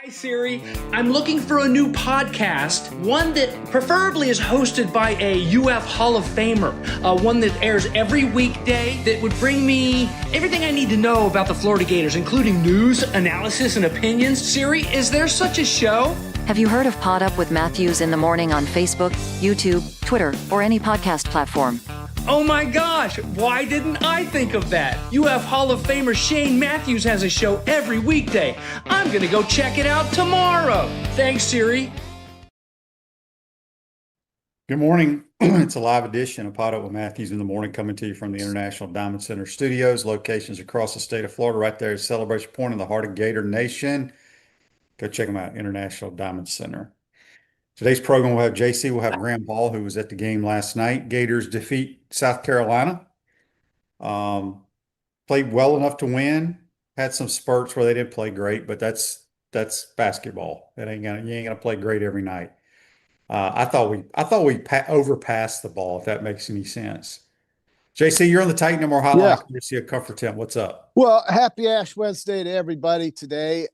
Hi, Siri. I'm looking for a new podcast, one that preferably is hosted by a UF Hall of Famer, one that airs every weekday that would bring me everything I need to know about the Florida Gators, including news, analysis, and opinions. Siri, is there such a show? Have you heard of PodUp with Matthews in the morning on Facebook, YouTube, Twitter, or any podcast platform? Oh my gosh, why didn't I think of that? UF Hall of Famer Shane Matthews has a show every weekday. I'm gonna go check it out tomorrow. Thanks, Siri. Good morning. It's a live edition of PodUp with Matthews in the morning, coming to you from the International Diamond Center studios, locations across the state of Florida, right there at Celebration Point in the heart of Gator Nation. Go check them out, International Diamond Center. Today's program will have JC, we'll have Graham Ball, who was at the game last night. Gators defeat South Carolina. Played well enough to win. Had some spurts where they didn't play great, but that's basketball. You ain't gonna play great every night. I thought we overpassed the ball, if that makes any sense. JC, you're on the Titan More Hotline. Yeah. You see a Comfort Tent. What's up? Well, happy Ash Wednesday to everybody today.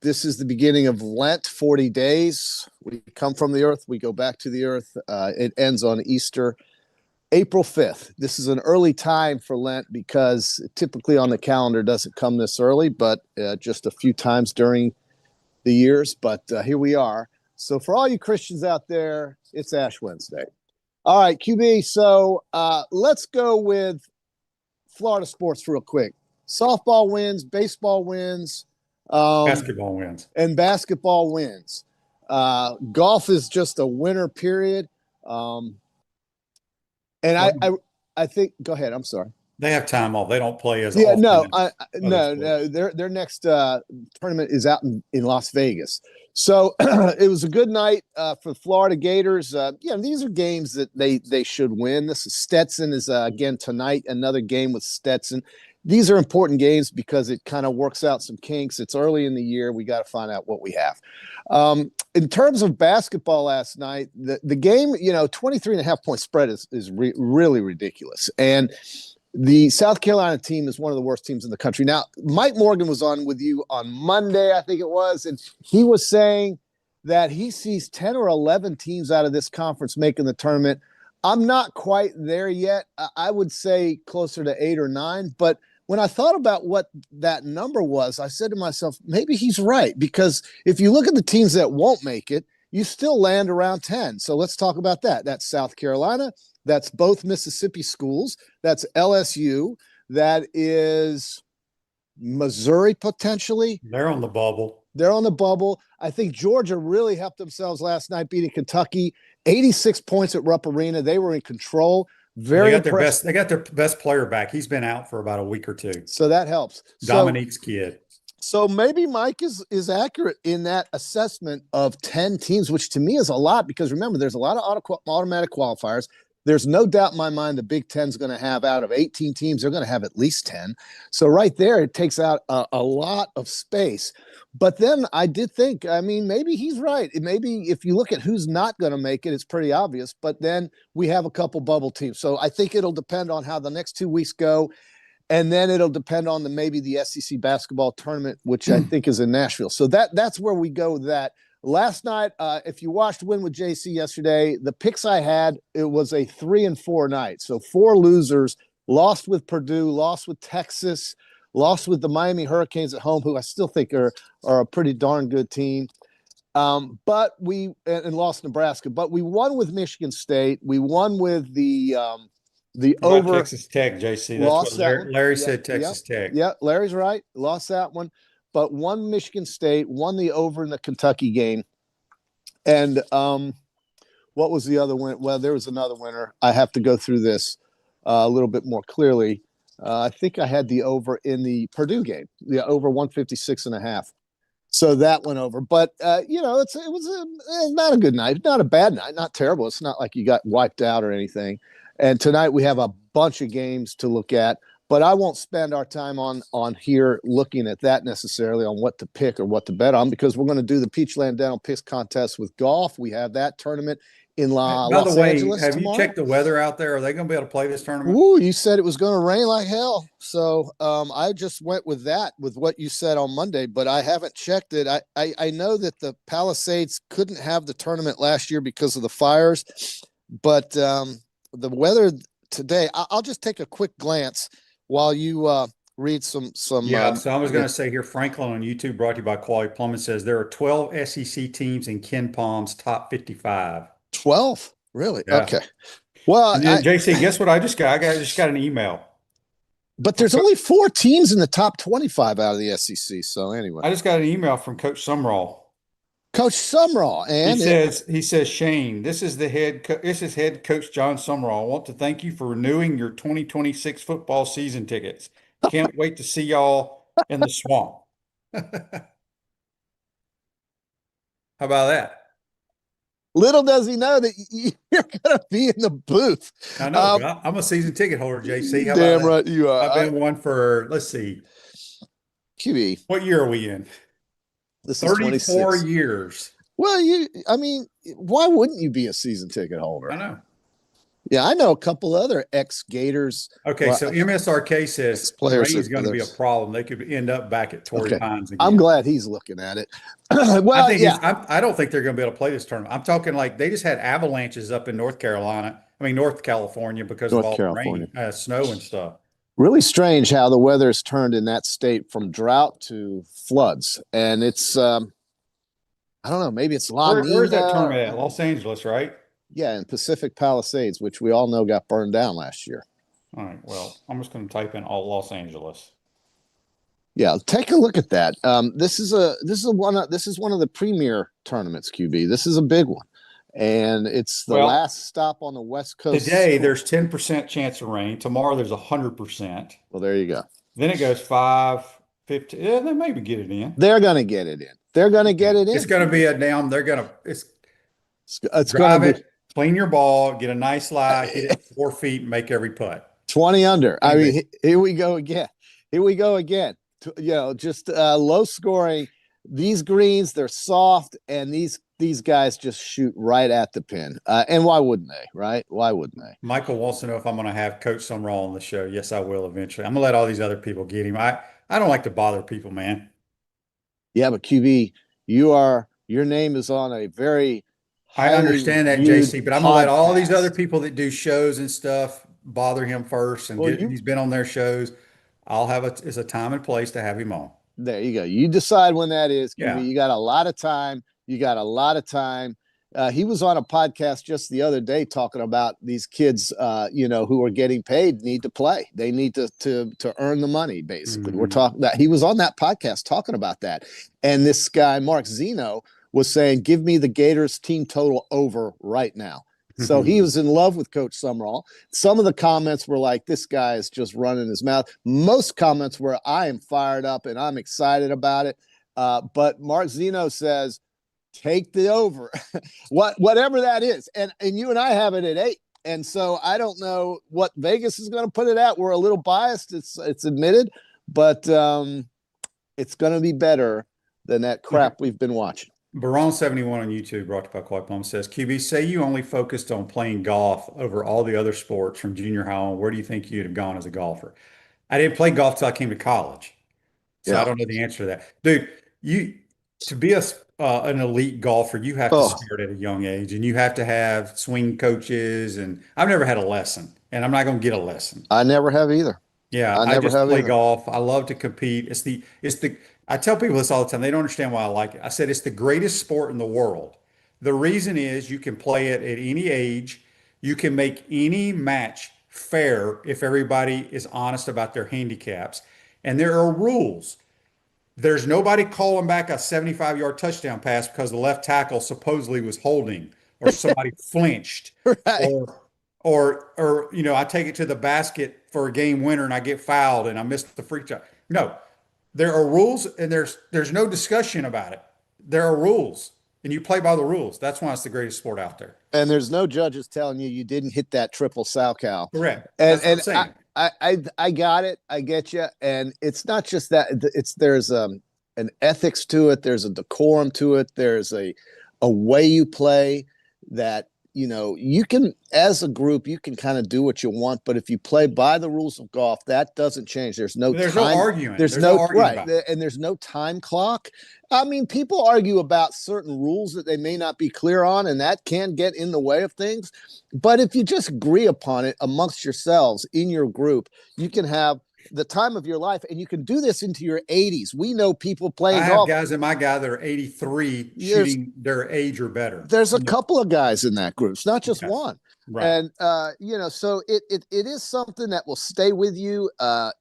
This is the beginning of Lent, 40 days. We come from the earth. We go back to the earth. It ends on Easter, April 5th. This is an early time for Lent because typically on the calendar doesn't come this early, but just a few times during the years. But here we are. So for all you Christians out there, it's Ash Wednesday. All right, QB. So let's go with Florida sports real quick. Softball wins, baseball wins. Basketball wins. And basketball wins. Golf is just a winner, period. And I think, go ahead. I'm sorry. They have time off. They don't play as often. No. Their next tournament is out in Las Vegas. So it was a good night for Florida Gators. These are games that they should win. This is Stetson is again tonight, another game with Stetson. These are important games because it kind of works out some kinks. It's early in the year. We got to find out what we have. In terms of basketball last night, the game, 23.5 point spread is really ridiculous. And the South Carolina team is one of the worst teams in the country. Now, Mike Morgan was on with you on Monday, I think it was, and he was saying that he sees 10 or 11 teams out of this conference making the tournament. I'm not quite there yet. I would say closer to 8 or 9, but when I thought about what that number was, I said to myself, maybe he's right, because if you look at the teams that won't make it, you still land around 10. So let's talk about that. That's South Carolina. That's both Mississippi schools. That's LSU. That is Missouri, potentially. They're on the bubble. I think Georgia really helped themselves last night, beating Kentucky. 86 points at Rupp Arena. They were in control. They got their best player back. He's been out for about a week or two. So that helps. Dominique's kid. So maybe Mike is accurate in that assessment of 10 teams, which to me is a lot because remember, there's a lot of automatic qualifiers. There's no doubt in my mind the Big Ten is going to have out of 18 teams, they're going to have at least 10. So right there, it takes out a lot of space. But then I did think, maybe he's right. Maybe if you look at who's not going to make it, it's pretty obvious. But then we have a couple bubble teams. So I think it'll depend on how the next 2 weeks go. And then it'll depend on maybe the SEC basketball tournament, which I think is in Nashville. So that's where we go with that. Last night, if you watched Win with JC yesterday, the picks I had, it was a 3-4 night. So 4 losers, lost with Purdue, lost with Texas, lost with the Miami Hurricanes at home, who I still think are a pretty darn good team. But we lost Nebraska. But we won with Michigan State. We won with the over Texas Tech, JC. That's what Larry said. Texas Tech. Yeah, Larry's right. Lost that one, but won Michigan State. Won the over in the Kentucky game. And what was the other win? Well, there was another winner. I have to go through this a little bit more clearly. I think I had the over in the Purdue game, the over 156.5. So that went over. But, it was not a good night, not a bad night, not terrible. It's not like you got wiped out or anything. And tonight we have a bunch of games to look at. but I won't spend our time on here looking at that necessarily on what to pick or what to bet on, because we're going to do the Peachland Dental Picks contest with golf. We have that tournament in By the Los way, Angeles have you tomorrow. checked the weather out there? Are they going to be able to play this tournament? Ooh, you said it was going to rain like hell. So I just went with that, with what you said on Monday, but I haven't checked it. I know that the Palisades couldn't have the tournament last year because of the fires, but the weather today, I'll just take a quick glance while you read some. Yeah, so I was going to say here, Franklin on YouTube, brought to you by Quality Plumbing, says there are 12 SEC teams in Ken Palm's top 55. 12? Really? Yeah. Okay. Well, And then, JC, guess what I just got? Just got an email. But there's only 4 teams in the top 25 out of the SEC. So anyway, I just got an email from Coach Sumrall. Coach Sumrall, and he says, Shane, this is head coach John Sumrall. I want to thank you for renewing your 2026 football season tickets. Can't wait to see y'all in the swamp. How about that? little does he know that you're going to be in the booth. I know. I'm a season ticket holder, JC. How Damn about right that? you are. I've been one for, let's see. QB. What year are we in? This is 34 26 years. Well, I mean, why wouldn't you be a season ticket holder? I know. Yeah, I know a couple other ex-Gators. Okay, so MSRK says rain is going to be a problem. They could end up back at Torrey Pines again. I'm glad he's looking at it. Well, I don't think they're going to be able to play this tournament. I'm talking like they just had avalanches up in North California because of all the rain, snow and stuff. Really strange how the weather's turned in that state from drought to floods. And it's, I don't know, maybe it's La Nina. Where's that tournament at? Los Angeles, right? Yeah, in Pacific Palisades, which we all know got burned down last year. All right. Well, I'm just going to type in all Los Angeles. Yeah, take a look at that. This is one of the premier tournaments, QB. This is a big one, and it's the last stop on the West Coast. Today there's 10% chance of rain. Tomorrow there's 100%. Well, there you go. Then it goes 5, 15. Yeah, they maybe get it in. They're going to get it in. They're going to get it in. It's going to be a down. They're going to. It's going to be. Clean your ball, get a nice lie, hit it 4 feet, and make every putt. 20 under. I mean, here we go again. Just low scoring. These greens, they're soft, and these guys just shoot right at the pin. And why wouldn't they, right? Why wouldn't they? Michael wants to know if I'm going to have Coach Sumrall on the show. Yes, I will eventually. I'm going to let all these other people get him. I don't like to bother people, man. Yeah, but QB, your name is on a very I understand that, JC, but I'm going to let all these other people that do shows and stuff bother him first. And he's been on their shows. I'll have it's a time and place to have him on. There you go. You decide when that is. Yeah. You got a lot of time. He was on a podcast just the other day talking about these kids, who are getting paid need to play. They need to earn the money, basically. Mm-hmm. We're talking that he was on that podcast talking about that. And this guy, Mark Zeno, was saying, give me the Gators team total over right now. So he was in love with Coach Sumrall. Some of the comments were like, this guy is just running his mouth. Most comments were, I am fired up and I'm excited about it. But Mark Zeno says, take the over, whatever that is. And you and I have it at 8. And so I don't know what Vegas is going to put it at. We're a little biased. It's admitted, but it's going to be better than that crap we've been watching. Baron71 on YouTube, brought to you by Quality Plumbing, says, QB, say you only focused on playing golf over all the other sports from junior high on. Where do you think you'd have gone as a golfer? I didn't play golf till I came to college. So I don't know the answer to that. Dude, to be an elite golfer, you have to start at a young age, and you have to have swing coaches. And I've never had a lesson, and I'm not going to get a lesson. I never have either. Yeah, I just play golf. I love to compete. I tell people this all the time. They don't understand why I like it. I said it's the greatest sport in the world. The reason is you can play it at any age. You can make any match fair if everybody is honest about their handicaps. And there are rules. There's nobody calling back a 75-yard touchdown pass because the left tackle supposedly was holding or somebody flinched. Right. Or I take it to the basket for a game winner and I get fouled and I missed the free shot. No. There are rules, and there's no discussion about it. There are rules, and you play by the rules. That's why it's the greatest sport out there. And there's no judges telling you didn't hit that triple sow cow. Correct. And I got it. I get you. And it's not just that. There's an ethics to it. There's a decorum to it. There's a way you play that, you can, as a group, you can kind of do what you want, but if you play by the rules of golf, that doesn't change. There's no arguing. There's no arguing and there's no time clock. I mean, people argue about certain rules that they may not be clear on, and that can get in the way of things. But if you just agree upon it amongst yourselves in your group, you can have the time of your life, and you can do this into your 80s. We know people playing golf. I have guys in my guy that are 83 shooting their age or better. There's a couple of guys in that group. It's not just one. Right. And, so it is something that will stay with you.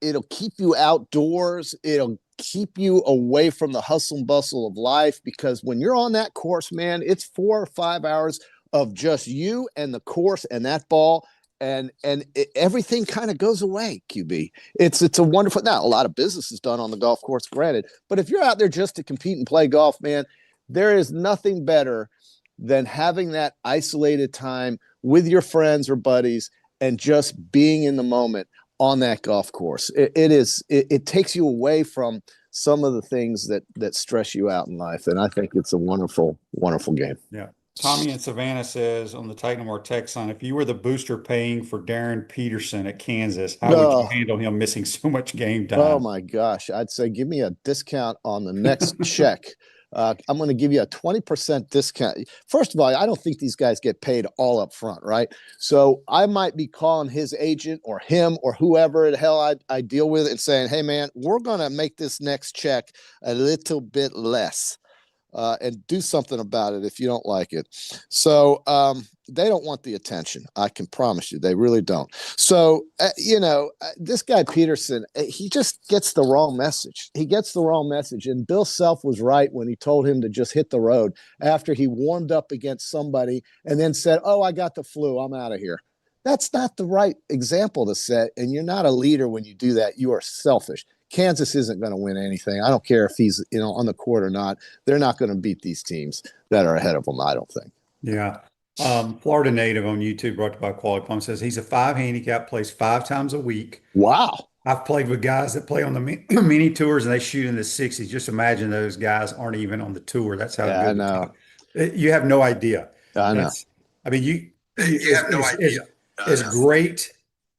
It'll keep you outdoors. It'll keep you away from the hustle and bustle of life, because when you're on that course, man, it's 4 or 5 hours of just you and the course and that ball. And everything kind of goes away, QB. It's a wonderful. Now, a lot of business is done on the golf course, granted, but if you're out there just to compete and play golf, man, there is nothing better than having that isolated time with your friends or buddies and just being in the moment on that golf course. It takes you away from some of the things that stress you out in life, and I think it's a wonderful, wonderful game. Yeah. Tommy in Savannah says on the Titan More text line, if you were the booster paying for Darren Peterson at Kansas, how would you handle him missing so much game time? Oh my gosh. I'd say give me a discount on the next check. I'm going to give you a 20% discount. First of all, I don't think these guys get paid all up front, right? So I might be calling his agent or him or whoever the hell I deal with and saying, hey man, we're going to make this next check a little bit less. And do something about it if you don't like it. So they don't want the attention. I can promise you, they really don't. So, this guy Peterson, he just gets the wrong message. He gets the wrong message. And Bill Self was right when he told him to just hit the road after he warmed up against somebody and then said, oh, I got the flu. I'm out of here. That's not the right example to set. And you're not a leader when you do that. You are selfish. Kansas isn't going to win anything. I don't care if he's on the court or not. They're not going to beat these teams that are ahead of them, I don't think. Yeah. Florida native on YouTube, brought to you by Quality Plum, says he's a 5 handicap, plays 5 times a week. Wow. I've played with guys that play on the mini tours and they shoot in the 60s. Just imagine those guys aren't even on the tour. That's how good I know. You have no idea. I know. I mean, you have no idea. As great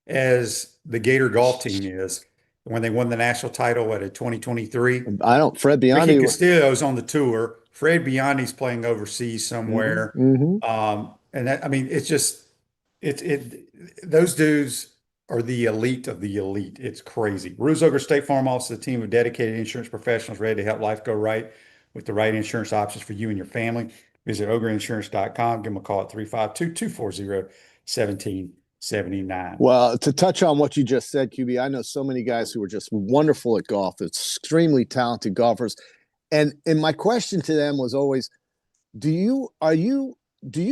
as the Gator golf team is, when they won the national title at 2023. Fred Biondi. Ricky Castillo's on the tour. Fred Biondi's playing overseas somewhere. Mm-hmm. And that, I mean, it's just, those dudes are the elite of the elite. It's crazy. Ruse Ogre State Farm Office is a team of dedicated insurance professionals ready to help life go right with the right insurance options for you and your family. Visit ogreinsurance.com. Give them a call at 352-240-1779. Well, to touch on what you just said, QB, I know so many guys who are just wonderful at golf, extremely talented golfers. And my question to them was always, do you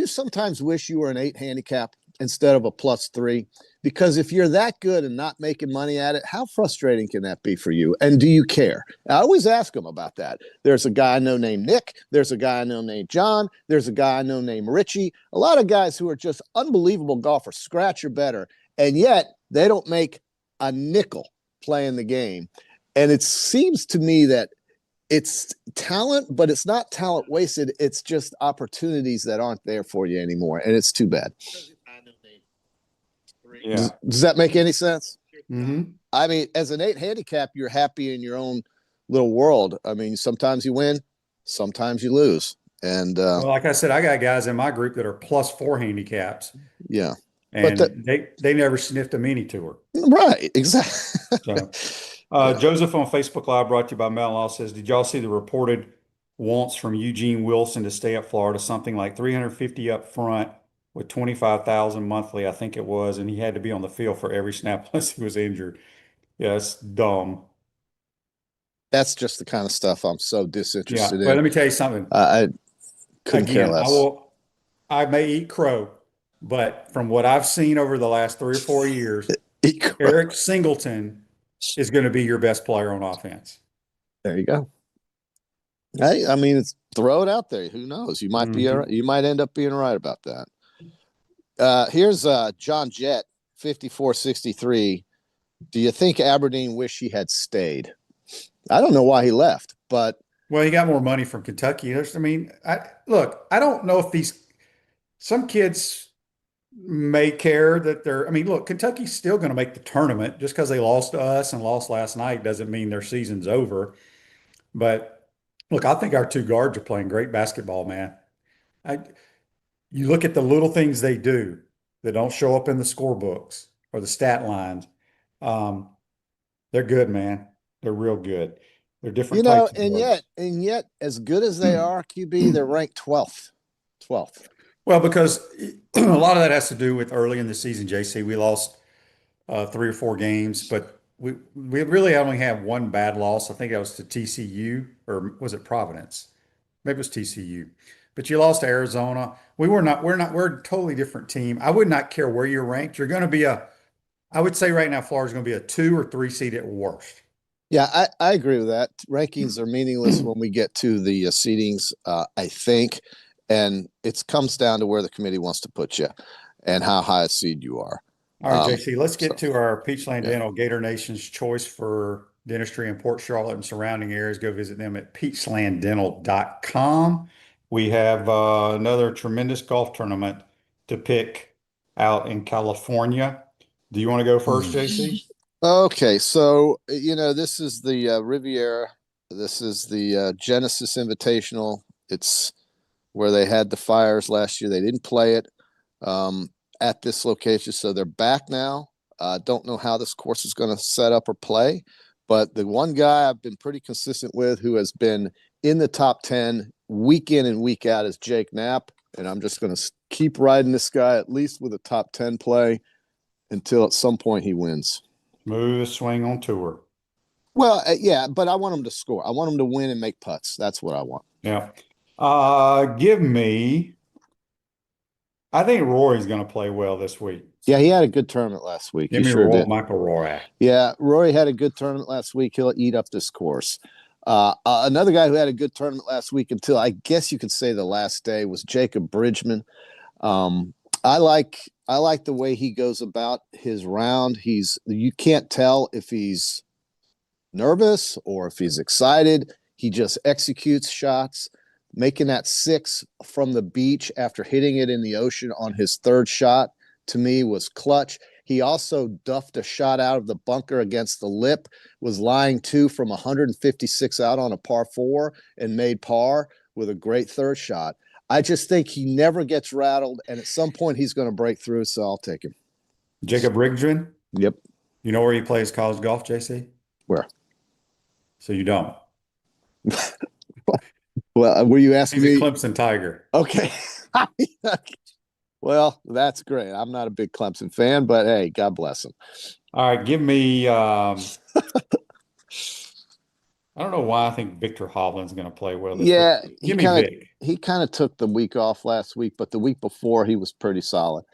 sometimes wish you were an 8 handicap instead of a +3? Because if you're that good and not making money at it, how frustrating can that be for you? And do you care? I always ask them about that. There's a guy I know named Nick. There's a guy I know named John. There's a guy I know named Richie. A lot of guys who are just unbelievable golfers, scratch or better, and yet they don't make a nickel playing the game. And it seems to me that it's talent, but it's not talent wasted. It's just opportunities that aren't there for you anymore. And it's too bad. Yeah. Does that make any sense? Mm-hmm. I mean, as an 8 handicap, you're happy in your own little world. I mean, sometimes you win, sometimes you lose. And well, like I said, I got guys in my group that are +4 handicaps. Yeah. And they never sniffed a mini tour. Right. Exactly. So, Joseph on Facebook Live, brought to you by Mel Law, says, did y'all see the reported wants from Eugene Wilson to stay at Florida? Something like $350 up front with $25,000 monthly, I think it was, and he had to be on the field for every snap unless he was injured. Yeah, it's dumb. That's just the kind of stuff I'm so disinterested in. But let me tell you something. I couldn't care less. I may eat crow, but from what I've seen over the last 3 or 4 years, Eric Singleton is going to be your best player on offense. There you go. Hey, I mean, throw it out there. Who knows? You might you might end up being right about that. Here's John Jett, 5463. Do you think Aberdeen wish he had stayed? I don't know why he left, but Well, he got more money from Kentucky. I don't know if some kids may care that look, Kentucky's still going to make the tournament. Just because they lost to us and lost last night doesn't mean their season's over. But look, I think our two guards are playing great basketball, man. I, you look at the little things they do that don't show up in the scorebooks or the stat lines. Um, they're good, man. They're real good. They're different types of guards. and yet, as good as they are, QB, they're ranked 12th. 12th. Well, because a lot of that has to do with early in the season, JC. We lost 3 or 4 games, but we really only have one bad loss. I think that was to TCU, or was it Providence? Maybe it was TCU. But you lost to Arizona. We're a totally different team. I would not care where you're ranked. You're going to be I would say right now, Florida's going to be a 2 or 3 seed at worst. Yeah, I agree with that. Rankings are meaningless when we get to the seedings, I think. And it comes down to where the committee wants to put you and how high a seed you are. All right, JC, let's get to our Peachland Dental Gator Nation's choice for dentistry in Port Charlotte and surrounding areas. Go visit them at peachlanddental.com. We have another tremendous golf tournament to pick out in California. Do you want to go first, JC? Okay, so this is the Riviera. This is the Genesis Invitational. It's where they had the fires last year. They didn't play it at this location, so they're back now. Don't know how this course is going to set up or play, but the one guy I've been pretty consistent with who has been in the top 10 week in and week out is Jake Knapp, and I'm just going to keep riding this guy at least with a top 10 play until at some point he wins. Smooth swing on tour. Well, yeah, but I want him to score. I want him to win and make putts. That's what I want. Yeah. I think Rory's going to play well this week. Yeah, he had a good tournament last week. Give me sure did. Michael Rory. Yeah, Rory had a good tournament last week. He'll eat up this course. Another guy who had a good tournament last week until I guess you could say the last day was Jacob Bridgman. I like the way he goes about his round. You can't tell if he's nervous or if he's excited. He just executes shots. Making that 6 from the beach after hitting it in the ocean on his third shot, to me, was clutch. He also duffed a shot out of the bunker against the lip, was lying 2 from 156 out on a par 4 and made par with a great third shot. I just think he never gets rattled, and at some point he's going to break through, so I'll take him. Jacob Bridgman? Yep. You know where he plays college golf, JC? Where? So you don't. Well, were you asking He's me? a Clemson Tiger. Okay. Well, that's great. I'm not a big Clemson fan, but hey, God bless him. All right, give me I don't know why I think Victor Hovland's going to play well this week. Give me Vic. He kind of took the week off last week, but the week before he was pretty solid.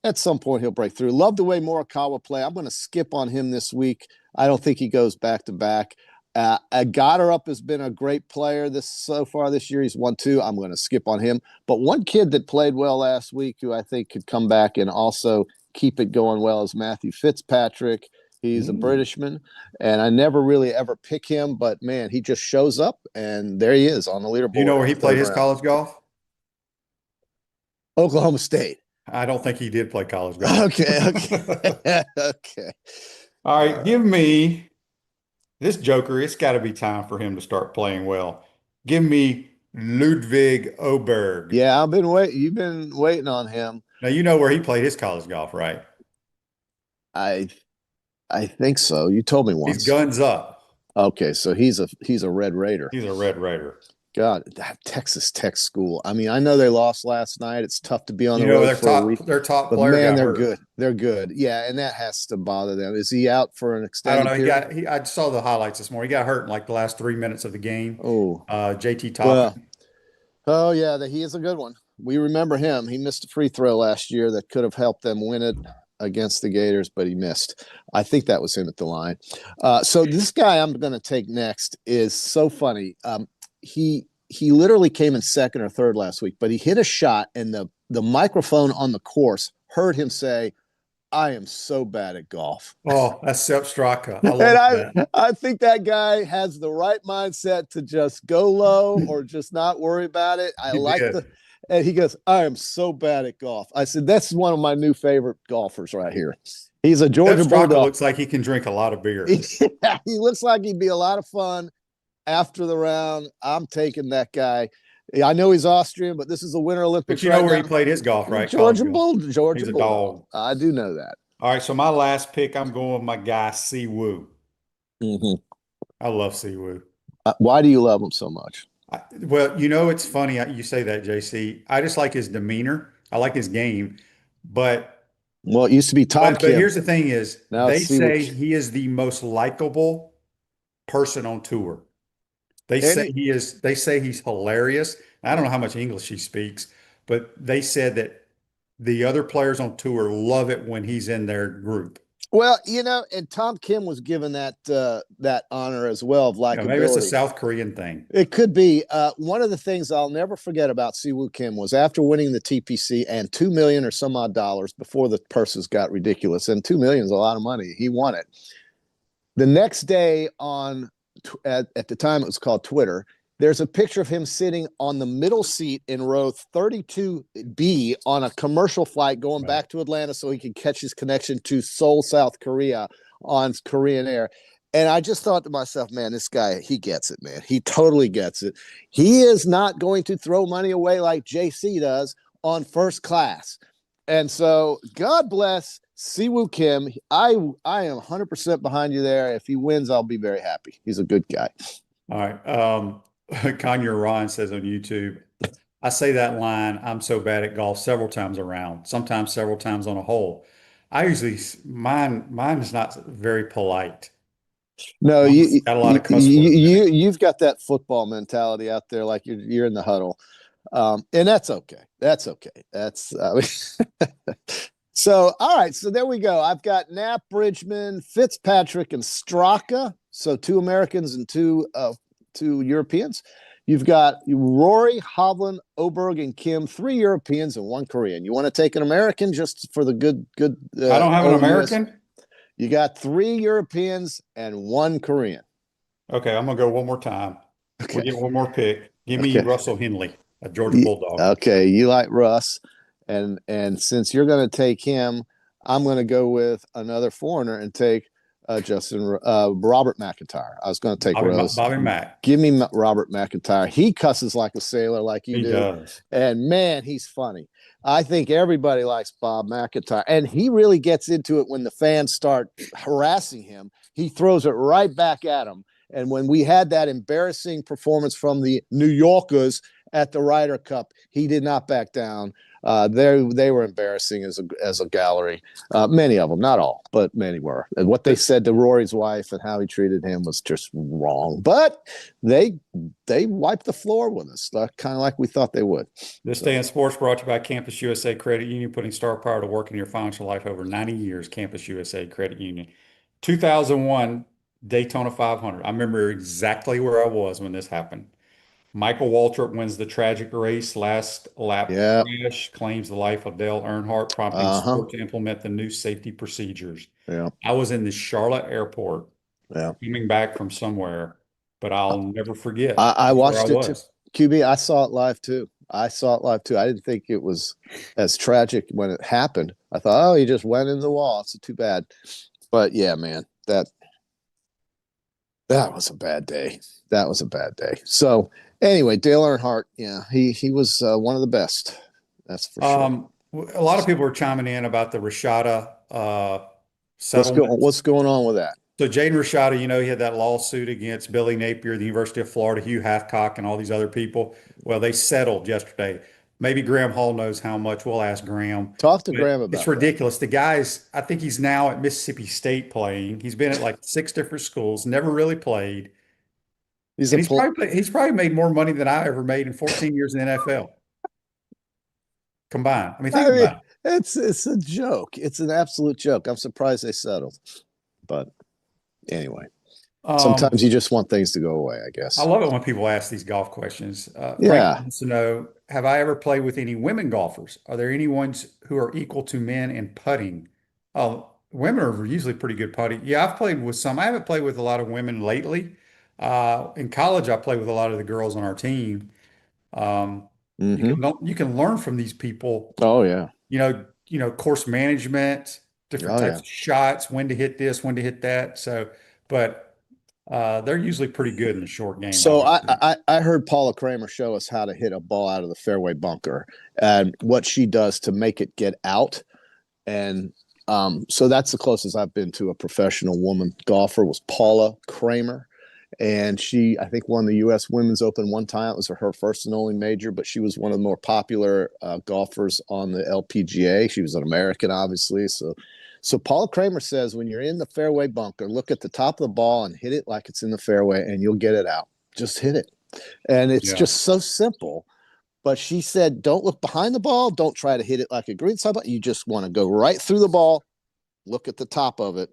At some point he'll break through. Love the way Morikawa play. I'm going to skip on him this week. I don't think he goes back to back. Gator has been a great player so far this year. He's won 2. I'm going to skip on him. But one kid that played well last week who I think could come back and also keep it going well is Matthew Fitzpatrick. He's a Britishman, and I never really ever pick him, but man, he just shows up, and there he is on the leaderboard. Do you know where he played his college golf? Oklahoma State. I don't think he did play college golf. Okay. Okay. All right, give me this joker. It's got to be time for him to start playing well. Give me Ludwig Oberg. Yeah, you've been waiting on him. Now you know where he played his college golf, right? I think so. You told me once. He's guns up. Okay, so he's a Red Raider. He's a Red Raider. God, that Texas Tech school. I mean, I know they lost last night. It's tough to be on the road for a week. Their top but player, man, they're hurt. Good. They're good. Yeah, and that has to bother them. Is he out for an extended period? I saw the highlights this morning. He got hurt in like the last 3 minutes of the game. Oh, JT Toppin. Oh yeah, he is a good one. We remember him. He missed a free throw last year that could have helped them win it against the Gators, but he missed. I think that was him at the line. So this guy I'm going to take next is so funny. He literally came in second or third last week, but he hit a shot and the microphone on the course heard him say, I am so bad at golf. Oh, that's Sepp Straka. I And love that. I think that guy has the right mindset to just go low or just not worry about it. I He like did. and he goes, I am so bad at golf. I said, that's one of my new favorite golfers right here. He's a Sepp Georgia Straka Bulldog. looks like he can drink a lot of beer. He looks like he'd be a lot of fun after the round. I'm taking that guy. I know he's Austrian, but this is the Winter Olympics. But you know where he played his golf, right? Georgia College golf. He's a Bulldog. dog. I do know that. All right, so my last pick, I'm going with my guy, Siwoo. Mm-hmm. I love Siwoo. Why do you love him so much? Well, it's funny you say that, JC. I just like his demeanor. I like his game. But Well, it used to be Tom but Kim. here's the thing is Now they it's Siwoo. say he is the most likable person on tour. They say he's hilarious. I don't know how much English he speaks, but they said that the other players on tour love it when he's in their group. Well, and Tom Kim was given that honor as well of likability. Maybe it's a South Korean thing. It could be. One of the things I'll never forget about Siwoo Kim was after winning the TPC and $2 million or some odd dollars before the purses got ridiculous, and $2 million is a lot of money. He won it. The next day at the time it was called Twitter, there's a picture of him sitting on the middle seat in row 32B on a commercial flight going back to Atlanta so he could catch his connection to Seoul, South Korea on Korean Air. And I just thought to myself, man, this guy, he gets it, man. He totally gets it. He is not going to throw money away like JC does on first class. And so God bless Siwoo Kim. I am 100% behind you there. If he wins, I'll be very happy. He's a good guy. All right. Kanye Ron says on YouTube, I say that line, I'm so bad at golf several times around, sometimes several times on a hole. Mine is not very polite. No, Got a lot of cuss words. You've got that football mentality out there, like you're in the huddle. And that's okay. That's okay. So, all right. So there we go. I've got Knapp, Bridgman, Fitzpatrick, and Straka. So 2 Americans and two Europeans. You've got Rory, Hovland, Oberg, and Kim, 3 Europeans and 1 Korean. You want to take an American just for the good? I don't have an American. You got 3 Europeans and 1 Korean. Okay, I'm gonna go one more time. Okay. We'll get one more pick. Give me Russell Henley, a Georgia Bulldog. Okay, you like Russ, and since you're going to take him, I'm going to go with another foreigner and take Robert McIntyre. I was going to take Bobby Mack. Give me Robert McIntyre. He cusses like a sailor, like you do. He does. And man, he's funny. I think everybody likes Bob McIntyre, and he really gets into it when the fans start harassing him. He throws it right back at them. And when we had that embarrassing performance from the New Yorkers at the Ryder Cup, he did not back down. They were embarrassing as a gallery. Many of them, not all, but many were. And what they said to Rory's wife and how he treated him was just wrong. But they wiped the floor with us, kind of like we thought they would. This Day in Sports brought to you by Campus USA Credit Union, putting star power to work in your financial life over 90 years. Campus USA Credit Union. 2001 Daytona 500. I remember exactly where I was when this happened. Michael Waltrip wins the tragic race. Last lap crash claims the life of Dale Earnhardt, prompting sport to implement the new safety procedures. Yeah. I was in the Charlotte airport coming back from somewhere, but I'll never forget. I watched it too. QB, I saw it live too. I didn't think it was as tragic when it happened. I thought, he just went in the wall. It's too bad. But yeah, man, that was a bad day. That was a bad day. So anyway, Dale Earnhardt, he was one of the best. That's for sure. A lot of people are chiming in about the Rashada settlement. What's going on with that? So Jaden Rashada, he had that lawsuit against Billy Napier, the University of Florida, Hugh Hathcock, and all these other people. Well, they settled yesterday. Maybe Graham Hall knows how much. We'll ask Graham. Talk to Graham about it. It's ridiculous. The guy's, I think he's now at Mississippi State playing. He's been at like 6 different schools, never really played. He's probably made more money than I ever made in 14 years in the NFL combined. Think about it. It's a joke. It's an absolute joke. I'm surprised they settled. But anyway, sometimes you just want things to go away, I guess. I love it when people ask these golf questions. Frank wants to know, have I ever played with any women golfers? Are there any ones who are equal to men in putting? Oh, women are usually pretty good putting. Yeah, I've played with some. I haven't played with a lot of women lately. In college, I played with a lot of the girls on our team. Hmm. You can learn from these people. Oh yeah. Course management, different Oh types yeah. of shots, when to hit this, when to hit that. So, but they're usually pretty good in the short game, I So would I, say. I I heard Paula Kramer show us how to hit a ball out of the fairway bunker and what she does to make it get out. And so that's the closest I've been to a professional woman golfer was Paula Kramer. And she, I think, won the U.S. Women's Open one time. It was her first and only major, but she was one of the more popular golfers on the LPGA. She was an American, obviously. So Paula Kramer says when you're in the fairway bunker, look at the top of the ball and hit it like it's in the fairway, and you'll get it out. Just hit it, and it's Yeah. just so simple. But she said, don't look behind the ball. Don't try to hit it like a greenside ball. You just want to go right through the ball, look at the top of it,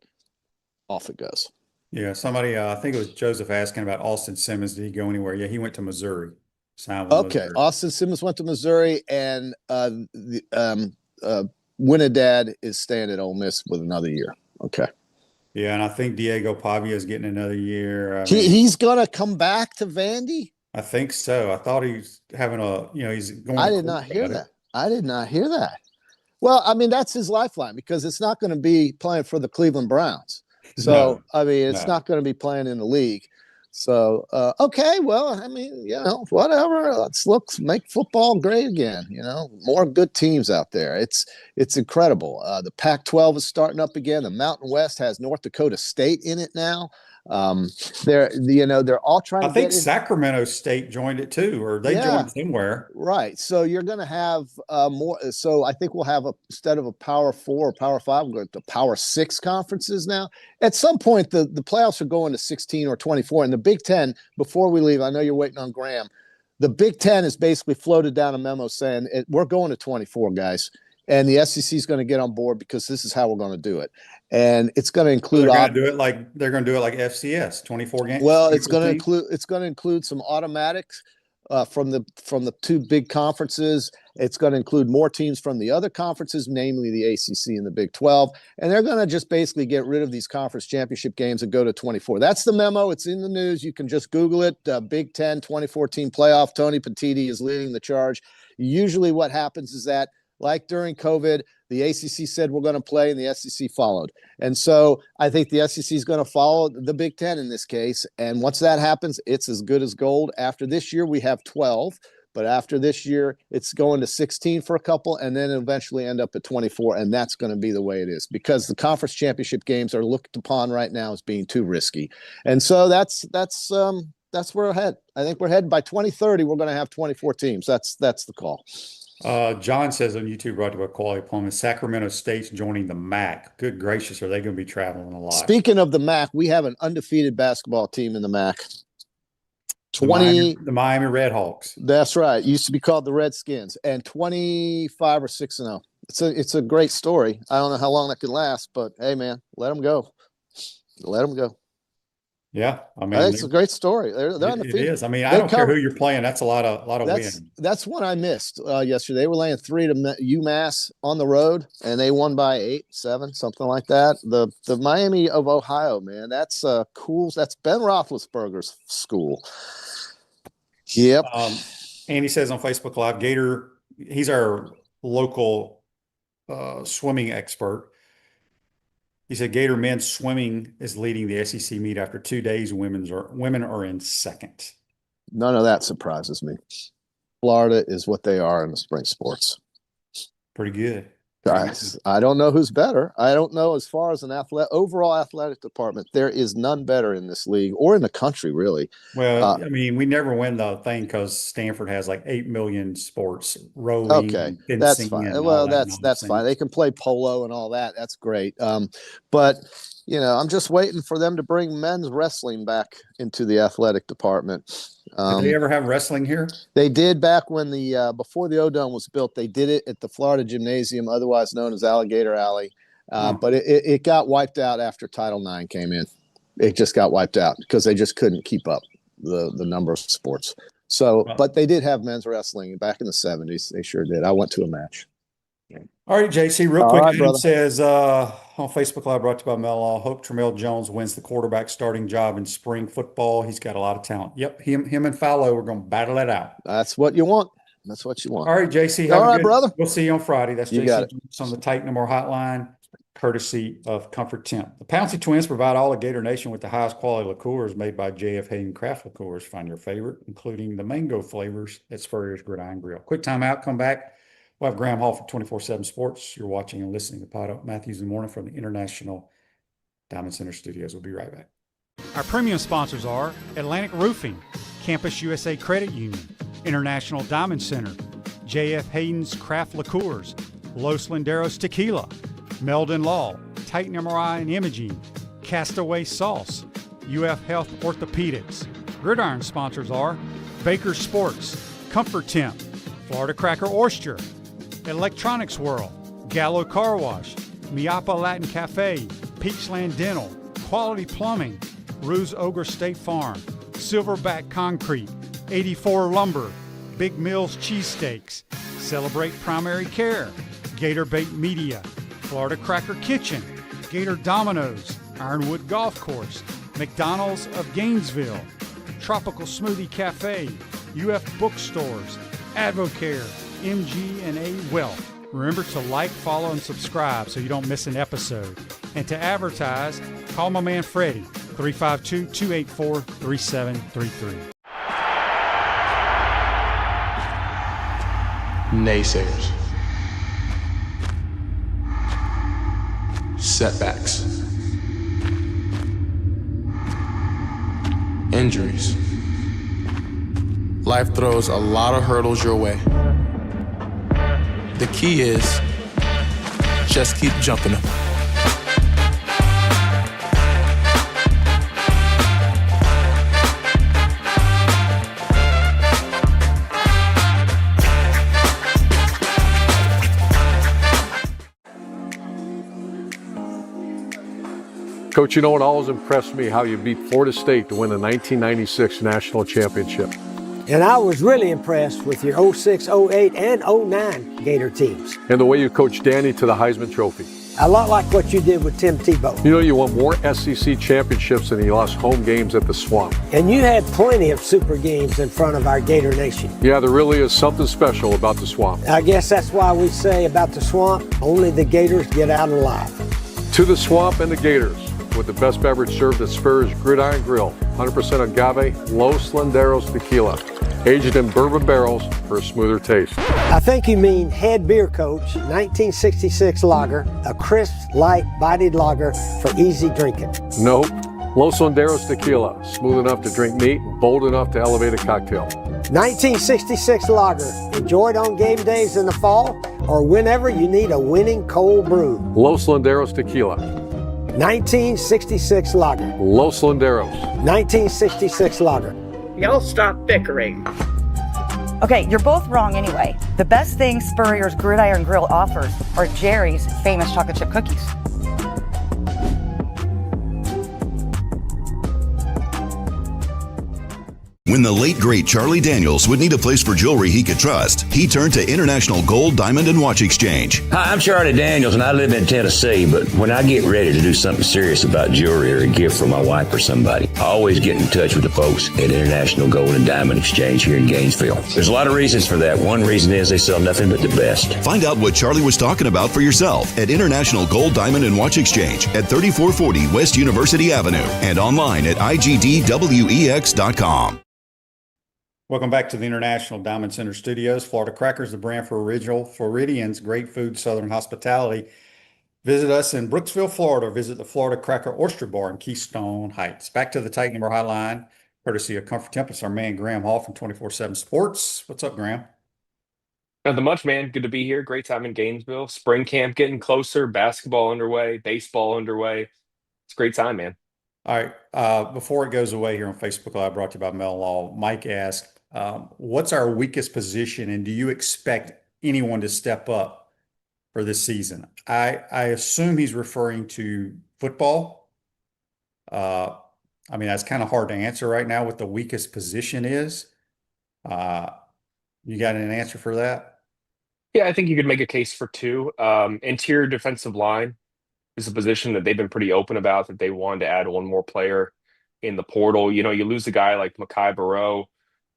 off it goes. Yeah. Somebody, I think it was Joseph asking about Austin Simmons. Did he go anywhere? Yeah, he went to Missouri, signed with Okay, Missouri. Austin Simmons went to Missouri, and Winnidad is staying at Ole Miss with another year. Okay, Yeah. And I think Diego Pavia is getting another year. he's gonna come back to Vandy. I think so. I thought he was having he's going I to did court not hear about it. that. I did not hear that. Well, I mean, that's his lifeline because it's not going to be playing for the Cleveland Browns. So, No, I mean, it's no. not going to be playing in the league. So, okay, well, I mean, whatever. Make football great again. More good teams out there. It's incredible. The Pac-12 is starting up again. The Mountain West has North Dakota State in it now. Um, they're all trying I to think get in. Sacramento State joined it too, or they Yeah. joined somewhere. Right. So you're going to have more. So I think we'll have instead of a Power Four or Power Five, we're going to Power Six conferences now. At some point, the playoffs are going to 16 or 24. And the Big Ten, before we leave, I know you're waiting on Graham. The Big Ten has basically floated down a memo saying we're going to 24, guys. And the SEC is going to get on board because this is how we're going to do it. And it's going to So include. they're going to do it like FCS, 24 games. Well, 24 teams? it's going to include some automatics from the two big conferences. It's going to include more teams from the other conferences, namely the ACC and the Big 12, and they're going to just basically get rid of these conference championship games and go to 24. That's the memo. It's in the news. You can just Google it. Big 10 2014 playoff. Tony Petitti is leading the charge. Usually, what happens is that, like during COVID, the ACC said we're going to play, and the SEC followed. And so I think the SEC is going to follow the Big Ten in this case. And once that happens, it's as good as gold. After this year, we have 12. But after this year, it's going to 16 for a couple, and then eventually end up at 24. And that's going to be the way it is because the conference championship games are looked upon right now as being too risky. And so that's where we're headed. I think we're headed by 2030. We're going to have 24 teams. That's the call. John says on YouTube, brought to by Quality Plumbing, Sacramento State's joining the MAC. Good gracious, are they going to be traveling a lot? Speaking of the MAC, we have an undefeated basketball team in the MAC. The Miami Redhawks. That's right. It used to be called the Redskins, and 25 or 6-0. It's a great story. I don't know how long that could last, but hey, man, let them go. Let them go. Yeah, I mean, It's a great story. They're undefeated. It is. I mean, I don't care who you're playing. That's a lot of wins. That's one I missed yesterday. They were laying 3 to UMass on the road, and they won by 8, 7, something like that. The Miami of Ohio, man, that's cool. That's Ben Roethlisberger's school. Yep. Andy says on Facebook Live, Gator, he's our local swimming expert. He said Gator men's swimming is leading the SEC meet after 2 days. Women are in second. None of that surprises me. Florida is what they are in the spring sports. Pretty good. I don't know who's better. I don't know as far as an overall athletic department. There is none better in this league or in the country, really. Well, I mean, we never win the thing because Stanford has like 8 million sports, rowing. Okay, and that's fine. Well, that's fine. They can play polo and all that. That's great. But I'm just waiting for them to bring men's wrestling back into the athletic department. Did they ever have wrestling here? They did back when before the O-Dome was built. They did it at the Florida Gymnasium, otherwise known as Alligator Alley. But it got wiped out after Title IX came in. It just got wiped out because they just couldn't keep up the number of sports. So, but they did have men's wrestling back in the 70s. They sure did. I went to a match. All right, JC, real quick. Right, Adam says on Facebook Live brought to you by Mel Law. Hope Tramel Jones wins the quarterback starting job in spring football. He's got a lot of talent. Yep, him and Fallow are going to battle it out. That's what you want. That's what you want. All right, JC. All right, brother. We'll see you on Friday. That's You got JC Jones on the Titan No More Hotline, courtesy of Comfort Temp. The Pouncey Twins provide all of Gator Nation with the highest quality liqueurs made by J.F. Hayden Craft Liqueurs. Find your favorite, including the mango flavors at Spurrier's Gridiron Grill. Quick timeout. Come back. We'll have Graham Hall for 24/7 Sports. You're watching and listening to PodUp Matthews in the Morning from the International Diamond Center Studios. We'll be right back. Our premium sponsors are Atlantic Roofing, Campus USA Credit Union, International Diamond Center, J.F. Hayden's Craft Liqueurs, Los Landeros Tequila, Meldon Law, Titan MRI and Imaging, Castaway Sauce, UF Health Orthopedics. Gridiron sponsors are Baker Sports, Comfort Temp, Florida Cracker Oyster, Electronics World, Gallo Car Wash, Miapa Latin Cafe, Peachland Dental, Quality Plumbing, Ruse Ogre State Farm, Silverback Concrete, 84 Lumber, Big Mills Cheesesteaks, Celebrate Primary Care, Gator Bait Media, Florida Cracker Kitchen, Gator Dominoes, Ironwood Golf Course, McDonald's of Gainesville, Tropical Smoothie Cafe, UF Bookstores, Advocare, MG&A Wealth. Remember to like, follow, and subscribe so you don't miss an episode. And to advertise, call my man Freddie, 352-284-3733. Naysayers. Setbacks. Injuries. Life throws a lot of hurdles your way. The key is just keep jumping them. Coach, you know what always impressed me? How you beat Florida State to win the 1996 national championship. And I was really impressed with your 06, 08, and 09 Gator teams. And the way you coached Danny to the Heisman Trophy. A lot like what you did with Tim Tebow. You know, you won more SEC championships than you lost home games at the Swamp. And you had plenty of super games in front of our Gator Nation. Yeah, there really is something special about the Swamp. I guess that's why we say about the Swamp, only the Gators get out alive. To the Swamp and the Gators, with the best beverage served at Spurrier's Gridiron Grill. 100% agave Los Landeros Tequila, aged in bourbon barrels for a smoother taste. I think you mean head beer coach, 1966 lager, a crisp, light, bodied lager for easy drinking. Nope. Los Landeros Tequila, smooth enough to drink neat and bold enough to elevate a cocktail. 1966 lager, enjoyed on game days in the fall or whenever you need a winning cold brew. Los Landeros Tequila. 1966 lager. Los Landeros. 1966 lager. Y'all stop bickering. Okay, you're both wrong anyway. The best thing Spurrier's Gridiron Grill offers are Jerry's famous chocolate chip cookies. When the late, great Charlie Daniels would need a place for jewelry he could trust, he turned to International Gold, Diamond, and Watch Exchange. Hi, I'm Charlie Daniels, and I live in Tennessee, but when I get ready to do something serious about jewelry or a gift for my wife or somebody, I always get in touch with the folks at International Gold and Diamond Exchange here in Gainesville. There's a lot of reasons for that. One reason is they sell nothing but the best. Find out what Charlie was talking about for yourself at International Gold, Diamond, and Watch Exchange at 3440 West University Avenue and online at igdwex.com. Welcome back to the International Diamond Center Studios. Florida Crackers, the brand for original Floridians, great food, Southern hospitality. Visit us in Brooksville, Florida. Visit the Florida Cracker Oyster Bar in Keystone Heights. Back to the Titan Number Hotline, courtesy of Comfort Tempest, our man Graham Hall from 24/7 Sports. What's up, Graham? Nothing much, man. Good to be here. Great time in Gainesville. Spring camp getting closer. Basketball underway. Baseball underway. It's a great time, man. All right. Before it goes away here on Facebook Live, brought to you by Mel Law, Mike asked, what's our weakest position, and do you expect anyone to step up for this season? I assume he's referring to football. I mean, that's kind of hard to answer right now what the weakest position is. You got an answer for that? Yeah, I think you could make a case for two. Interior defensive line. is a position that they've been pretty open about, that they wanted to add one more player in the portal. You lose a guy like Mekhi Barrow,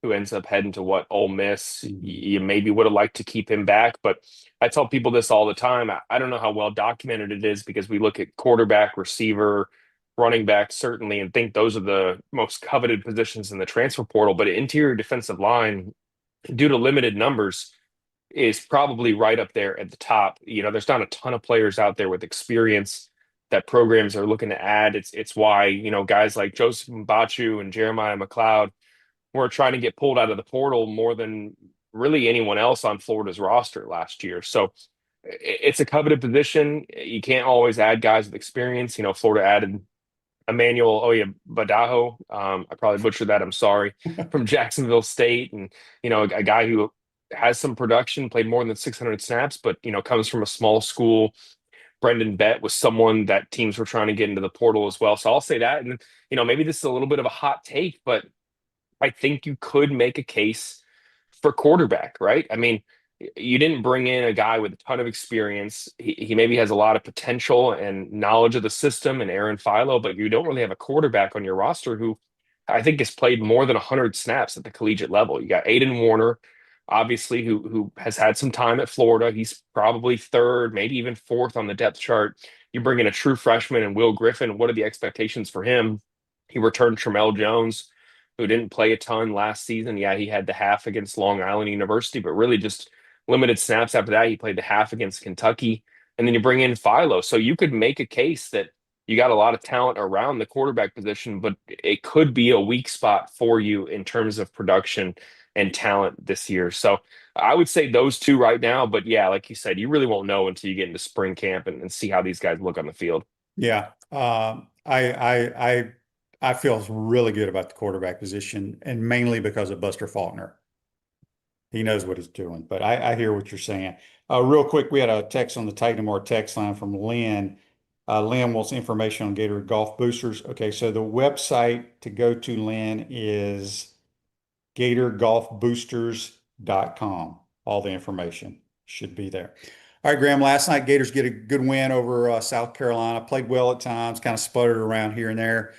who ends up heading to Ole Miss. You maybe would have liked to keep him back, but I tell people this all the time. I don't know how well documented it is, because we look at quarterback, receiver, running back, certainly, and think those are the most coveted positions in the transfer portal. But interior defensive line, due to limited numbers, is probably right up there at the top. There's not a ton of players out there with experience that programs are looking to add. It's why, guys like Joseph Mbachu and Jeremiah McLeod were trying to get pulled out of the portal more than really anyone else on Florida's roster last year. So it's a coveted position. You can't always add guys with experience. Florida added Emmanuel Badajo. I probably butchered that. I'm sorry. From Jacksonville State. And, a guy who has some production, played more than 600 snaps, but, comes from a small school. Brendan Bett was someone that teams were trying to get into the portal as well. So I'll say that. And, maybe this is a little bit of a hot take, but I think you could make a case for quarterback, right? I mean, you didn't bring in a guy with a ton of experience. He maybe has a lot of potential and knowledge of the system, and Aaron Philo, but you don't really have a quarterback on your roster who I think has played more than 100 snaps at the collegiate level. You got Aiden Warner, obviously, who has had some time at Florida. He's probably third, maybe even fourth on the depth chart. You bring in a true freshman and Will Griffin. What are the expectations for him? He returned Tramel Jones, who didn't play a ton last season. Yeah, he had the half against Long Island University, but really just limited snaps after that. He played the half against Kentucky. And then you bring in Philo. So you could make a case that you got a lot of talent around the quarterback position, but it could be a weak spot for you in terms of production and talent this year. So I would say those two right now. But yeah, like you said, you really won't know until you get into spring camp and see how these guys look on the field. Yeah. I feel really good about the quarterback position, and mainly because of Buster Faulkner. He knows what he's doing, but I hear what you're saying. Real quick, we had a text on the Titan More text line from Lynn. Lynn wants information on Gator Golf Boosters. Okay, so the website to go to, Lynn, is GatorGolfBoosters.com. All the information should be there. All right, Graham, last night Gators get a good win over South Carolina. Played well at times, kind of sputtered around here and there.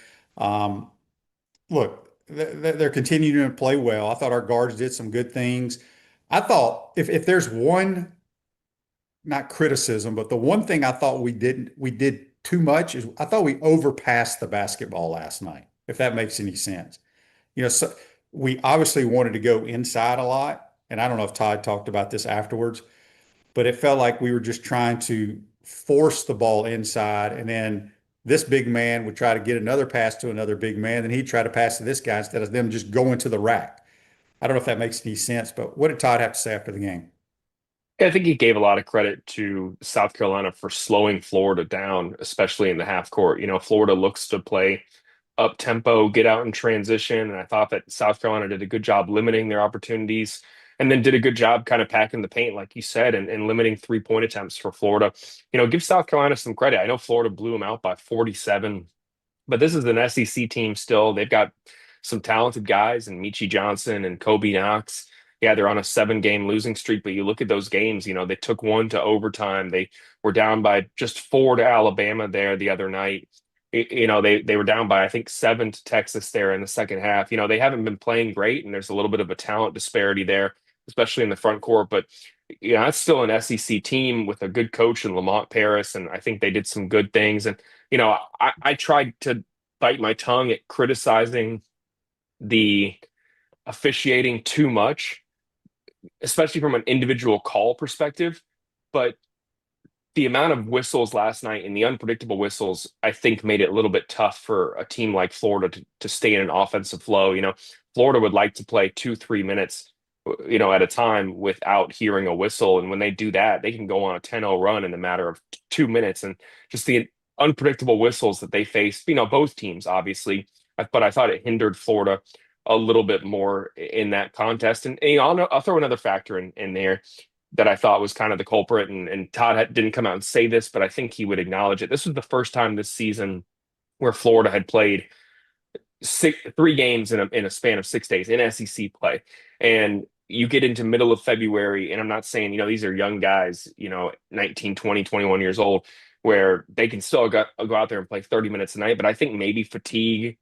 Look, they're continuing to play well. I thought our guards did some good things. I thought if there's one, not criticism, but the one thing I thought we did too much is I thought we overpassed the basketball last night, if that makes any sense. So we obviously wanted to go inside a lot, and I don't know if Todd talked about this afterwards, but it felt like we were just trying to force the ball inside, and then this big man would try to get another pass to another big man, and he'd try to pass to this guy instead of them just going to the rack. I don't know if that makes any sense, but what did Todd have to say after the game? Yeah, I think he gave a lot of credit to South Carolina for slowing Florida down, especially in the half court. Florida looks to play up tempo, get out in transition, and I thought that South Carolina did a good job limiting their opportunities, and then did a good job kind of packing the paint, like you said, and limiting 3-point attempts for Florida. Give South Carolina some credit. I know Florida blew them out by 47, but this is an SEC team still. They've got some talented guys, and Michi Johnson and Kobe Knox. Yeah, they're on a 7-game losing streak, but you look at those games, they took one to overtime. They were down by just 4 to Alabama there the other night. They were down by, I think, 7 to Texas there in the second half. They haven't been playing great, and there's a little bit of a talent disparity there, especially in the front court. But that's still an SEC team with a good coach in Lamont Paris, and I think they did some good things. And I tried to bite my tongue at criticizing the officiating too much, especially from an individual call perspective. But the amount of whistles last night and the unpredictable whistles, I think, made it a little bit tough for a team like Florida to stay in an offensive flow. Florida would like to play 2-3 minutes, at a time without hearing a whistle. And when they do that, they can go on a 10-0 run in a matter of 2 minutes. And just the unpredictable whistles that they faced, both teams, obviously, but I thought it hindered Florida a little bit more in that contest. And I'll throw another factor in there that I thought was kind of the culprit. And Todd didn't come out and say this, but I think he would acknowledge it. This was the first time this season where Florida had played 3 games in a span of 6 days in SEC play. And you get into middle of February, and I'm not saying, these are young guys, 19, 20, 21 years old. where they can still go out there and play 30 minutes a night. But I think maybe fatigue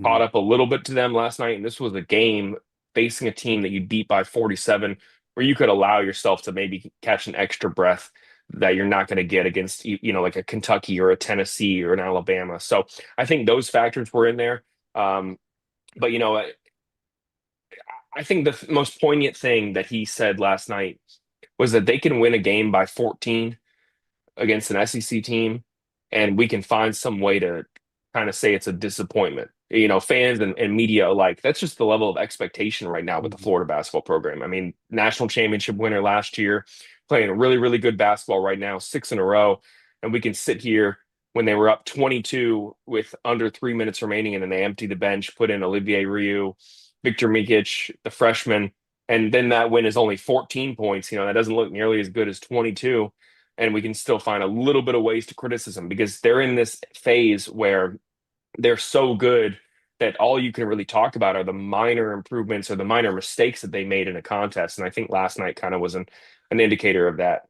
caught up a little bit to them last night. And this was a game facing a team that you beat by 47, where you could allow yourself to maybe catch an extra breath that you're not going to get against, like a Kentucky or a Tennessee or an Alabama. So I think those factors were in there. But, I think the most poignant thing that he said last night was that they can win a game by 14 against an SEC team, and we can find some way to kind of say it's a disappointment. Fans and media alike. That's just the level of expectation right now with the Florida basketball program. I mean, national championship winner last year, playing really, really good basketball right now, 6 in a row. And we can sit here when they were up 22 with under 3 minutes remaining, and then they empty the bench, put in Olivier Ryu, Victor Mikic, the freshman, and then that win is only 14 points. That doesn't look nearly as good as 22. And we can still find a little bit of ways to criticism because they're in this phase where they're so good that all you can really talk about are the minor improvements or the minor mistakes that they made in a contest. And I think last night kind of was an indicator of that.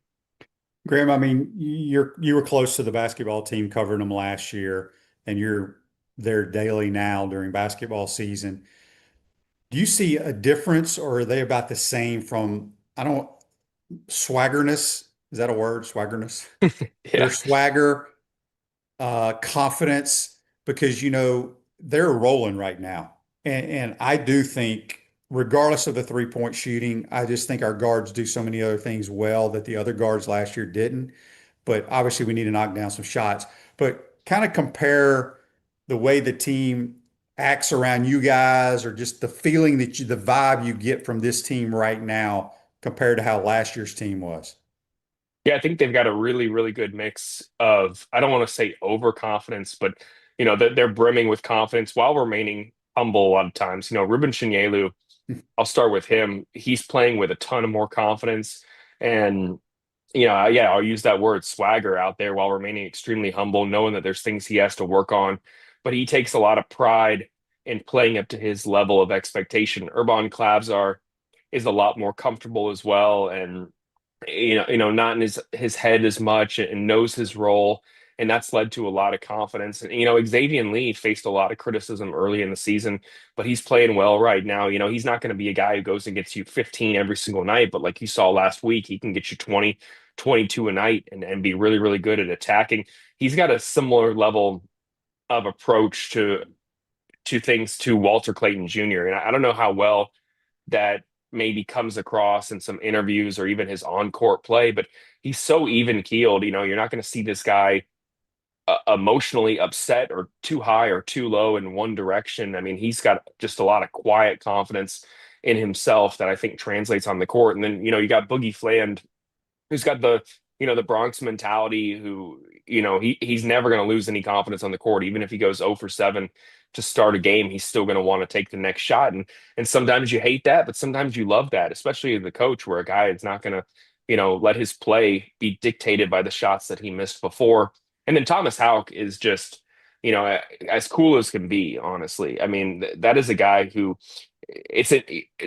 Graham, I mean, you were close to the basketball team covering them last year, and you're there daily now during basketball season. Do you see a difference, or are they about the same from, swaggerness? Is that a word? Swaggerness? Yeah. Their swagger, confidence, because, they're rolling right now. And I do think, regardless of the 3-point shooting, I just think our guards do so many other things well that the other guards last year didn't. But obviously, we need to knock down some shots. But kind of compare the way the team acts around you guys, or just the feeling the vibe you get from this team right now compared to how last year's team was. Yeah, I think they've got a really, really good mix of, I don't want to say overconfidence, but they're brimming with confidence while remaining humble a lot of times. Ruben Chinyelu, I'll start with him. He's playing with a ton of more confidence, and I'll use that word swagger out there while remaining extremely humble, knowing that there's things he has to work on. But he takes a lot of pride in playing up to his level of expectation. Urban Klabsar is a lot more comfortable as well, and not in his head as much, and knows his role. And that's led to a lot of confidence. And, Xavier Lee faced a lot of criticism early in the season, but he's playing well right now. He's not going to be a guy who goes and gets you 15 every single night, but like you saw last week, he can get you 20, 22 a night and be really, really good at attacking. He's got a similar level of approach to things to Walter Clayton Jr. And I don't know how well that maybe comes across in some interviews or even his on-court play, but he's so even-keeled. You're not going to see this guy emotionally upset or too high or too low in one direction. I mean, he's got just a lot of quiet confidence in himself that I think translates on the court. And then, you got Boogie Fland, who's got the Bronx mentality, who, he's never going to lose any confidence on the court. Even if he goes 0 for 7 to start a game, he's still going to want to take the next shot. And sometimes you hate that, but sometimes you love that, especially the coach, where a guy is not going to, let his play be dictated by the shots that he missed before. And then Thomas Houck is just, as cool as can be, honestly. I mean, that is a guy who,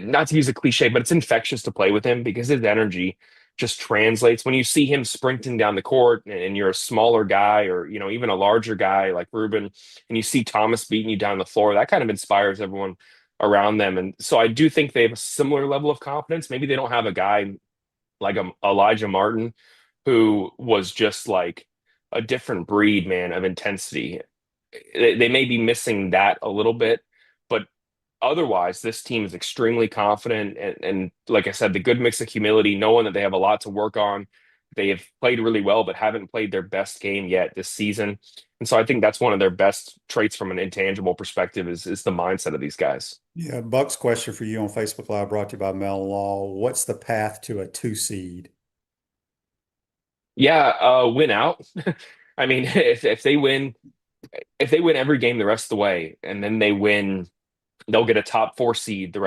not to use a cliche, but it's infectious to play with him because his energy just translates. When you see him sprinting down the court and you're a smaller guy, or, even a larger guy like Ruben, and you see Thomas beating you down the floor, that kind of inspires everyone around them. And so I do think they have a similar level of confidence. Maybe they don't have a guy like Elijah Martin, who was just like a different breed, man, of intensity. They may be missing that a little bit, but otherwise, this team is extremely confident. And like I said, the good mix of humility, knowing that they have a lot to work on. They have played really well, but haven't played their best game yet this season. And so I think that's one of their best traits from an intangible perspective is the mindset of these guys. Yeah, Buck's question for you on Facebook Live, brought to you by Mel Law. What's the path to a 2 seed? Yeah, win out. I mean, if they win every game the rest of the way, and then they'll get a top 4 seed,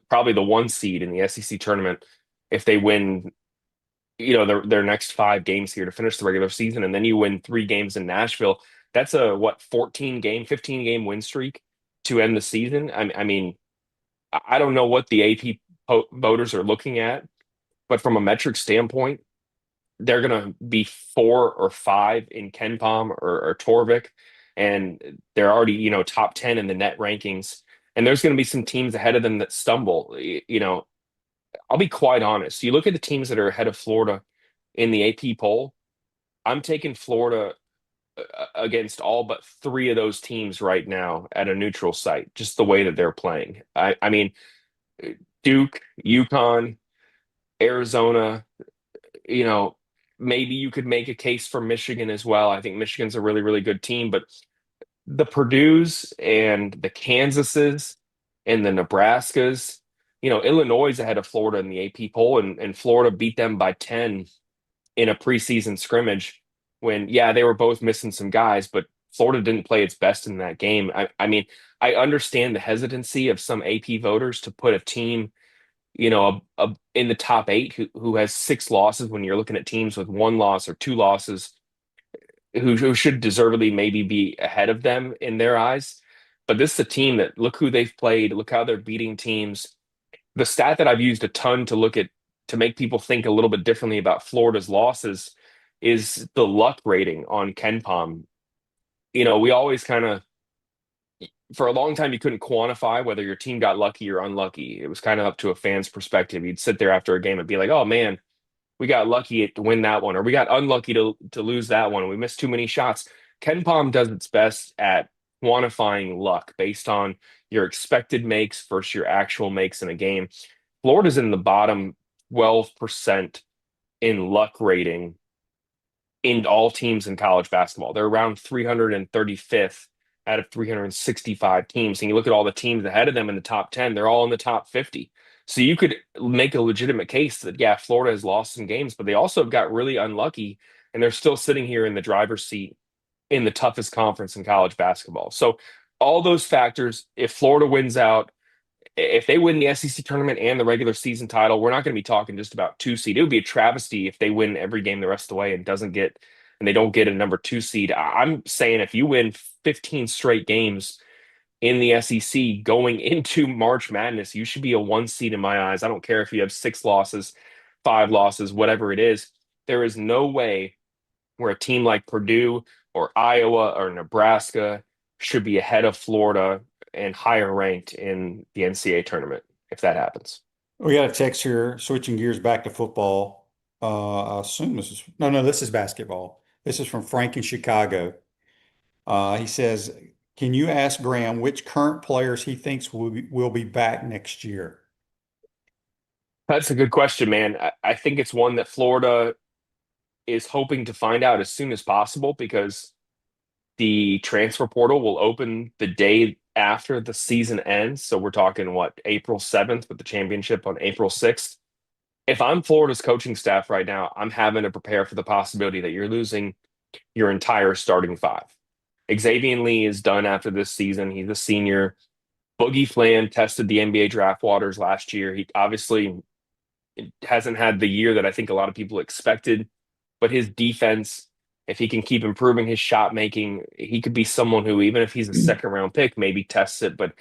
probably the 1 seed in the SEC tournament if they win, their next 5 games here to finish the regular season, and then you win 3 games in Nashville. That's a 15 game win streak to end the season. I mean, I don't know what the AP voters are looking at, but from a metric standpoint, they're going to be 4 or 5 in Ken Palm or Torvik, and they're already, top 10 in the net rankings. And there's going to be some teams ahead of them that stumble. I'll be quite honest. You look at the teams that are ahead of Florida in the AP poll, I'm taking Florida against all but 3 of those teams right now at a neutral site, just the way that they're playing. I mean, Duke, UConn, Arizona, maybe you could make a case for Michigan as well. I think Michigan's a really, really good team, but the Purdue's and the Kansases and the Nebraskas, Illinois is ahead of Florida in the AP poll, and Florida beat them by 10 in a preseason scrimmage when, yeah, they were both missing some guys, but Florida didn't play its best in that game. I mean, I understand the hesitancy of some AP voters to put a team, in the top 8 who has 6 losses when you're looking at teams with 1 loss or 2 losses who should deservedly maybe be ahead of them in their eyes. But this is a team that, look who they've played, look how they're beating teams. The stat that I've used a ton to make people think a little bit differently about Florida's losses is the luck rating on Ken Palm. We always kind of, for a long time, you couldn't quantify whether your team got lucky or unlucky. It was kind of up to a fan's perspective. You'd sit there after a game and be like, oh man, we got lucky to win that one, or we got unlucky to lose that one, and we missed too many shots. Ken Palm does its best at quantifying luck based on your expected makes versus your actual makes in a game. Florida's in the bottom 12% in luck rating in all teams in college basketball. They're around 335th out of 365 teams. And you look at all the teams ahead of them in the top 10, they're all in the top 50. So you could make a legitimate case that, yeah, Florida has lost some games, but they also got really unlucky, and they're still sitting here in the driver's seat in the toughest conference in college basketball. So all those factors, if Florida wins out, if they win the SEC tournament and the regular season title, we're not going to be talking just about 2 seed. It would be a travesty if they win every game the rest of the way and they don't get a number 2 seed. I'm saying if you win 15 straight games in the SEC going into March Madness, you should be a 1 seed in my eyes. I don't care if you have 6 losses, 5 losses, whatever it is. There is no way where a team like Purdue or Iowa or Nebraska should be ahead of Florida and higher ranked in the NCAA tournament if that happens. We got a text here, switching gears back to football. I assume this is basketball. This is from Frank in Chicago. He says, can you ask Graham which current players he thinks will be back next year? That's a good question, man. I think it's one that Florida is hoping to find out as soon as possible, because the transfer portal will open the day after the season ends. So we're talking, April 7th, with the championship on April 6th. If I'm Florida's coaching staff right now, I'm having to prepare for the possibility that you're losing your entire starting 5. Xavier Lee is done after this season. He's a senior. Boogie Flan tested the NBA draft waters last year. He obviously hasn't had the year that I think a lot of people expected, but his defense, if he can keep improving his shot making, he could be someone who, even if he's a second round pick, maybe tests it. But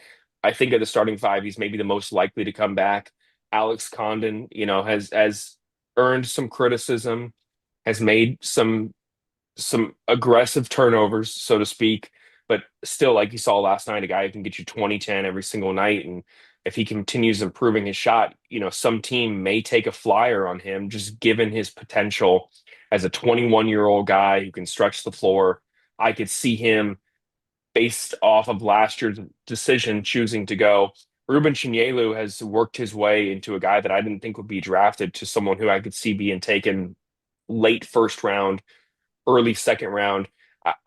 I think at the starting 5, he's maybe the most likely to come back. Alex Condon, has earned some criticism, has made some aggressive turnovers, so to speak, but still, like you saw last night, a guy who can get you 20-10 every single night. And if he continues improving his shot, some team may take a flyer on him, just given his potential as a 21-year-old guy who can stretch the floor. I could see him, based off of last year's decision, choosing to go. Ruben Chinyelu has worked his way into a guy that I didn't think would be drafted to someone who I could see being taken late first round, early second round.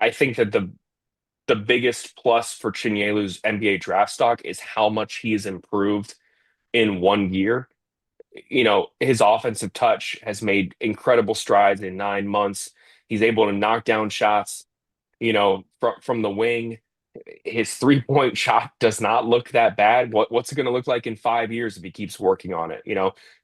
I think that the biggest plus for Chinyelu's NBA draft stock is how much he has improved in 1 year. His offensive touch has made incredible strides in 9 months. He's able to knock down shots, from the wing. His 3-point shot does not look that bad. What's it going to look like in 5 years if he keeps working on it?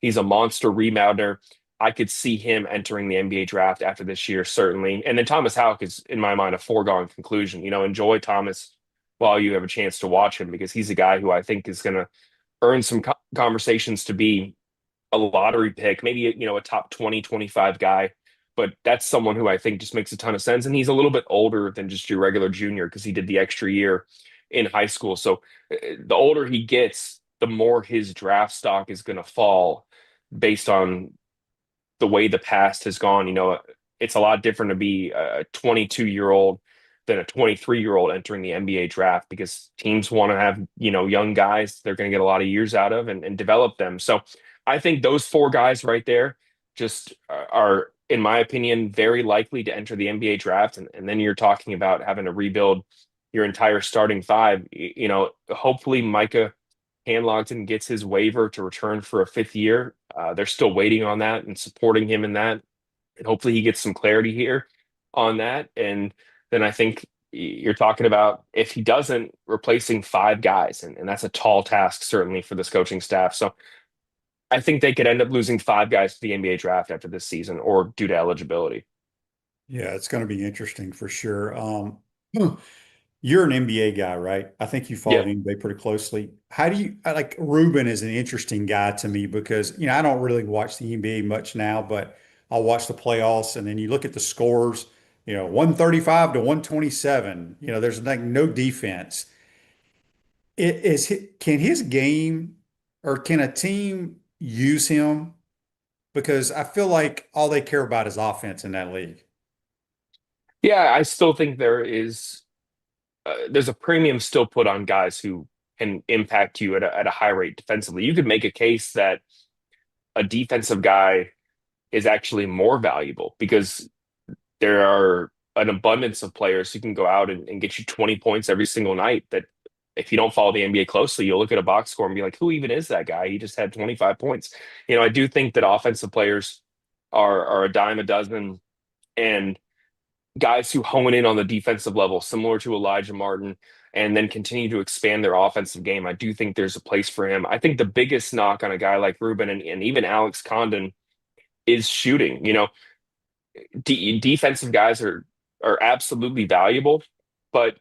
He's a monster rebounder. I could see him entering the NBA draft after this year, certainly. And then Thomas Houck is, in my mind, a foregone conclusion. Enjoy Thomas while you have a chance to watch him, because he's a guy who I think is going to earn some conversations to be a lottery pick, maybe, a top 20, 25 guy but that's someone who I think just makes a ton of sense. And he's a little bit older than just your regular junior because he did the extra year in high school. So the older he gets, the more his draft stock is going to fall based on the way the past has gone. It's a lot different to be a 22-year-old than a 23-year-old entering the NBA draft because teams want to have, young guys they're going to get a lot of years out of and develop them. So I think those four guys right there just are, in my opinion, very likely to enter the NBA draft. And then you're talking about having to rebuild your entire starting five. Hopefully Micah Hanlogton gets his waiver to return for a fifth year. They're still waiting on that and supporting him in that. And hopefully he gets some clarity here on that. And then I think you're talking about, if he doesn't, replacing five guys. And that's a tall task, certainly, for this coaching staff. So I think they could end up losing five guys to the NBA draft after this season or due to eligibility. Yeah, it's going to be interesting for sure. You're an NBA guy, right? I think you follow Yeah. the NBA pretty closely. How do you like Ruben is an interesting guy to me because, I don't really watch the NBA much now, but I'll watch the playoffs and then you look at the scores, 135 to 127, there's like no defense. Can his game or can a team use him? Because I feel like all they care about is offense in that league. Yeah, I still think there's a premium still put on guys who can impact you at a high rate defensively. You could make a case that a defensive guy is actually more valuable because there are an abundance of players who can go out and get you 20 points every single night that if you don't follow the NBA closely, you'll look at a box score and be like, who even is that guy? He just had 25 points. I do think that offensive players are a dime a dozen, and guys who hone in on the defensive level, similar to Elijah Martin, and then continue to expand their offensive game. I do think there's a place for him. I think the biggest knock on a guy like Ruben and even Alex Condon is shooting. Defensive guys are absolutely valuable, but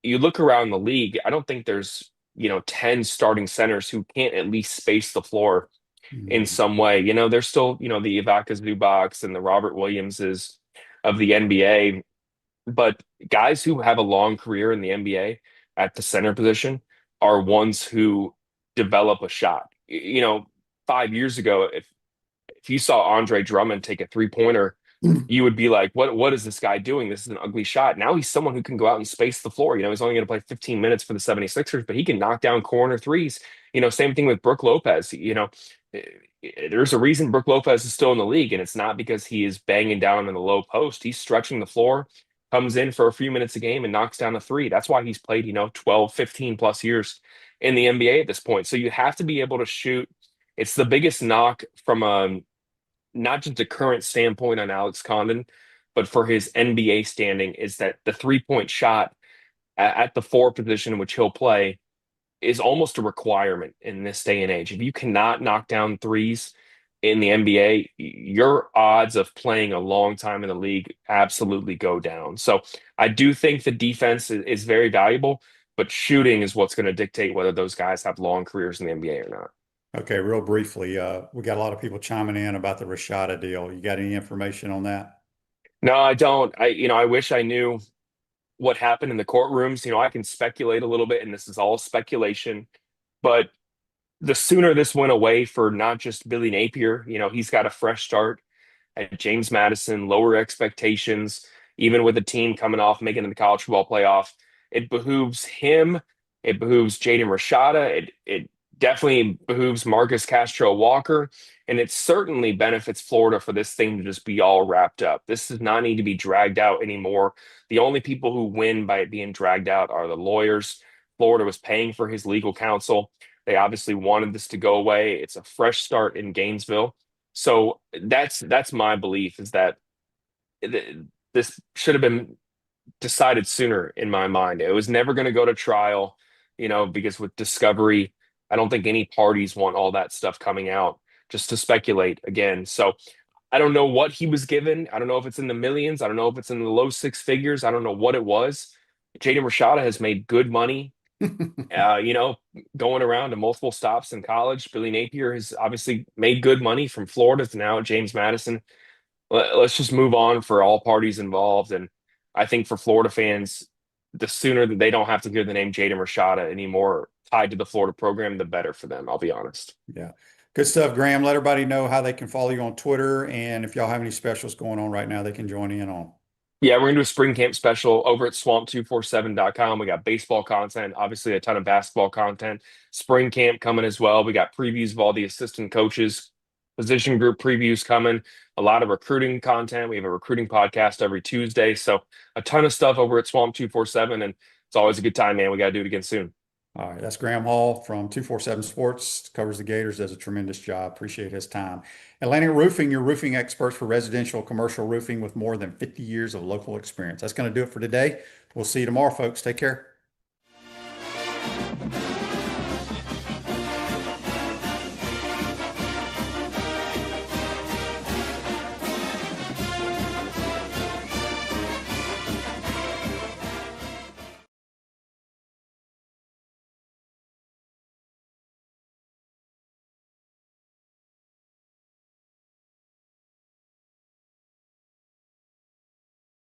you look around the league, I don't think there's 10 starting centers who can't at least space the floor in some way. There's still the Ibaka Zubaks and the Robert Williamses of the NBA, but guys who have a long career in the NBA at the center position are ones who develop a shot. 5 years ago, if you saw Andre Drummond take a three-pointer, you would be like, what is this guy doing? This is an ugly shot. Now he's someone who can go out and space the floor. He's only going to play 15 minutes for the 76ers, but he can knock down corner threes. Same thing with Brook Lopez. There's a reason Brook Lopez is still in the league, and it's not because he is banging down in the low post. He's stretching the floor, comes in for a few minutes a game and knocks down a three. That's why he's played, 12, 15 plus years in the NBA at this point. So you have to be able to shoot. It's the biggest knock from not just a current standpoint on Alex Condon, but for his NBA standing, is that the three-point shot at the four position in which he'll play is almost a requirement in this day and age. If you cannot knock down threes in the NBA, your odds of playing a long time in the league absolutely go down. So I do think the defense is very valuable, but shooting is what's going to dictate whether those guys have long careers in the NBA or not. Okay, real briefly, we got a lot of people chiming in about the Rashada deal. You got any information on that? No, I don't. I wish I knew what happened in the courtrooms. I can speculate a little bit, and this is all speculation, but the sooner this went away for not just Billy Napier, he's got a fresh start at James Madison, lower expectations, even with a team coming off making the college football playoff. It behooves him. It behooves Jaden Rashada. It definitely behooves Marcus Castro Walker. And it certainly benefits Florida for this thing to just be all wrapped up. This does not need to be dragged out anymore. The only people who win by it being dragged out are the lawyers. Florida was paying for his legal counsel. They obviously wanted this to go away. It's a fresh start in Gainesville. So that's my belief, is that this should have been decided sooner in my mind. It was never going to go to trial, because with discovery, I don't think any parties want all that stuff coming out just to speculate again. So I don't know what he was given. I don't know if it's in the millions. I don't know if it's in the low six figures. I don't know what it was. Jaden Rashada has made good money, going around to multiple stops in college. Billy Napier has obviously made good money from Florida to now at James Madison. let's just move on for all parties involved. And I think for Florida fans, the sooner that they don't have to hear the name Jaden Rashada anymore tied to the Florida program, the better for them. I'll be honest. Yeah. Good stuff, Graham. Let everybody know how they can follow you on Twitter. And if y'all have any specials going on right now, they can join in on. Yeah, we're going to do a spring camp special over at swamp247.com. We got baseball content, obviously a ton of basketball content. Spring camp coming as well. We got previews of all the assistant coaches, position group previews coming, a lot of recruiting content. We have a recruiting podcast every Tuesday. So a ton of stuff over at Swamp247. And it's always a good time, man. We got to do it again soon. All right. That's Graham Hall from 247 Sports, covers the Gators, does a tremendous job. Appreciate his time. Atlantic Roofing, your roofing experts for residential, commercial roofing with more than 50 years of local experience. That's going to do it for today. We'll see you tomorrow, folks. Take care.